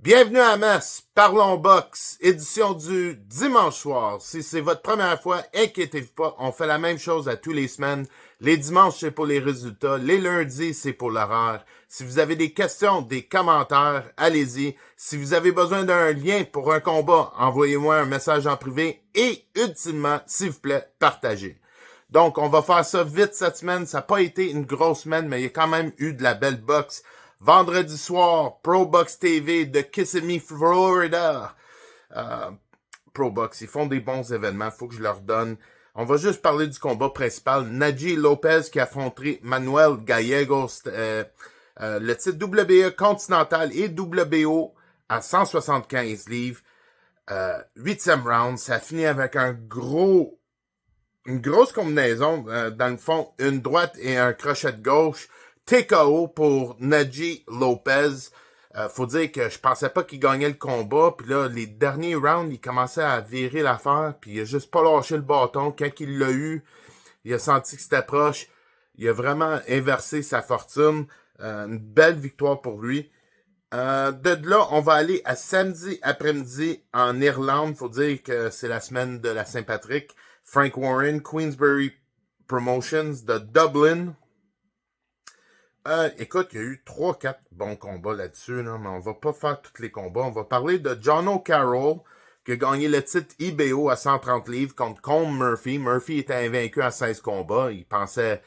Bienvenue à Masse, Parlons Box, édition du dimanche soir. Si c'est votre première fois, inquiétez-vous pas, on fait la même chose à tous les semaines. Les dimanches, c'est pour les résultats. Les lundis, c'est pour l'horaire. Si vous avez des questions, des commentaires, allez-y. Si vous avez besoin d'un lien pour un combat, envoyez-moi un message en privé et, ultimement, s'il vous plaît, partagez. Donc, on va faire ça vite cette semaine. Ça n'a pas été une grosse semaine, mais il y a quand même eu de la belle boxe. Vendredi soir, Pro Box TV de Kissimmee, Florida. Pro Box, ils font des bons événements, faut que je leur donne. On va juste parler du combat principal. Naji Lopez qui a affronté Manuel Gallegos, le titre WBA continental et WBO à 175 livres. 8e round, ça finit avec une grosse combinaison. Dans le fond, une droite et un crochet de gauche. TKO pour Naji Lopez. Faut dire que je pensais pas qu'il gagnait le combat. Puis là, les derniers rounds, il commençait à virer l'affaire. Puis il a juste pas lâché le bâton. Quand il l'a eu, il a senti que c'était proche. Il a vraiment inversé sa fortune. Une belle victoire pour lui. De là, on va aller à samedi après-midi en Irlande. Faut dire que c'est la semaine de la Saint-Patrick. Frank Warren, Queensberry Promotions de Dublin. Écoute, il y a eu 3-4 bons combats là-dessus, là, mais on va pas faire tous les combats. On va parler de John O'Carroll, qui a gagné le titre IBO à 130 livres contre Colm Murphy. Murphy était invaincu à 16 combats. Il pensait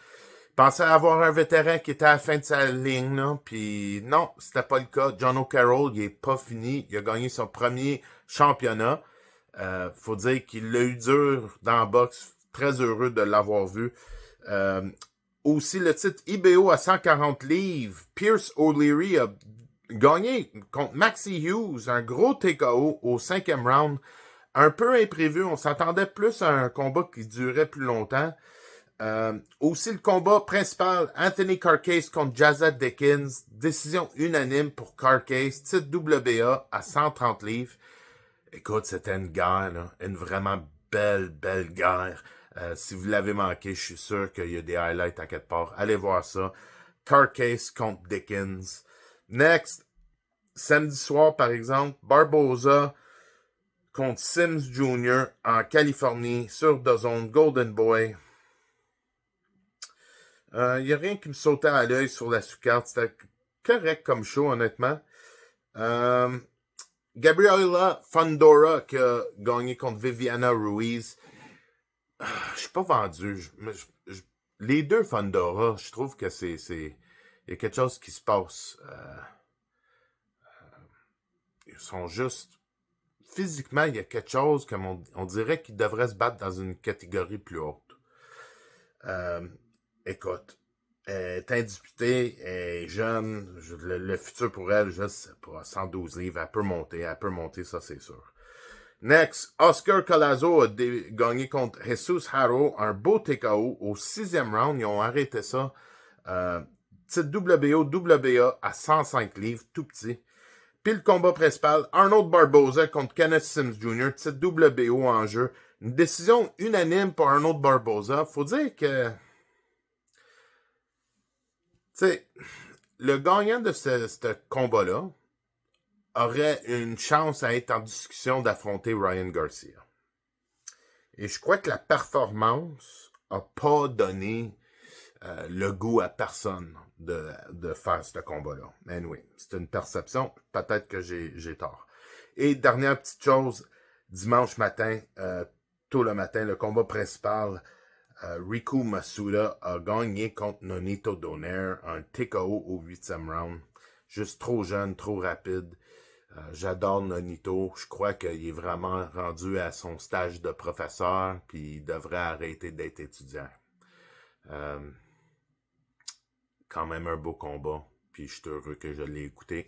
avoir un vétéran qui était à la fin de sa ligne, là. Puis non, c'était pas le cas. John O'Carroll, il est pas fini. Il a gagné son premier championnat. Faut dire qu'il l'a eu dur dans la boxe. Très heureux de l'avoir vu. Aussi, le titre IBO à 140 livres, Pierce O'Leary a gagné contre Maxie Hughes, un gros TKO au 5e round. Un peu imprévu, on s'attendait plus à un combat qui durait plus longtemps. Aussi, le combat principal, Anthony Carcase contre Jazza Dickens. Décision unanime pour Carcase, titre WBA à 130 livres. Écoute, c'était une guerre, là, une vraiment belle guerre. Si vous l'avez manqué, je suis sûr qu'il y a des highlights à quelque part. Allez voir ça. Carcase contre Dickens. Next, samedi soir, par exemple, Barboza contre Sims Jr. en Californie, sur DAZN, Golden Boy. Il n'y a rien qui me sautait à l'œil sur la sous-carte. C'était correct comme show, honnêtement. Gabriela Fundora qui a gagné contre Viviana Ruiz. Je suis pas vendu. Les deux Fundora, je trouve que il y a quelque chose qui se passe. Ils sont juste... Physiquement, il y a quelque chose comme on dirait qu'ils devraient se battre dans une catégorie plus haute. Écoute, elle est indisputée, elle est jeune. Le futur pour elle, je sais pas, 112 livres, elle peut monter, ça c'est sûr. Next, Oscar Collazo a gagné contre Jesus Haro, un beau TKO au 6e round. Ils ont arrêté ça. Titre WBO, WBA à 105 livres, tout petit. Puis le combat principal, Arnold Barboza contre Kenneth Sims Jr., titre WBO en jeu. Une décision unanime pour Arnold Barboza. Faut dire que... Tu sais, le gagnant de ce combat-là aurait une chance à être en discussion d'affronter Ryan Garcia. Et je crois que la performance n'a pas donné le goût à personne de faire ce combat-là. Anyway, c'est une perception. Peut-être que j'ai tort. Et dernière petite chose, dimanche matin, tôt le matin, le combat principal, Riku Masuda a gagné contre Nonito Donaire, un TKO au 8e round. Juste trop jeune, trop rapide. J'adore Nonito. Je crois qu'il est vraiment rendu à son stage de professeur, puis il devrait arrêter d'être étudiant. Quand même un beau combat, puis je suis heureux que je l'ai écouté.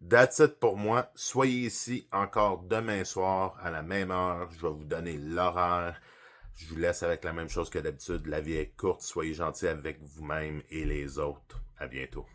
That's it pour moi. Soyez ici encore demain soir à la même heure. Je vais vous donner l'horaire. Je vous laisse avec la même chose que d'habitude. La vie est courte. Soyez gentils avec vous-même et les autres. À bientôt.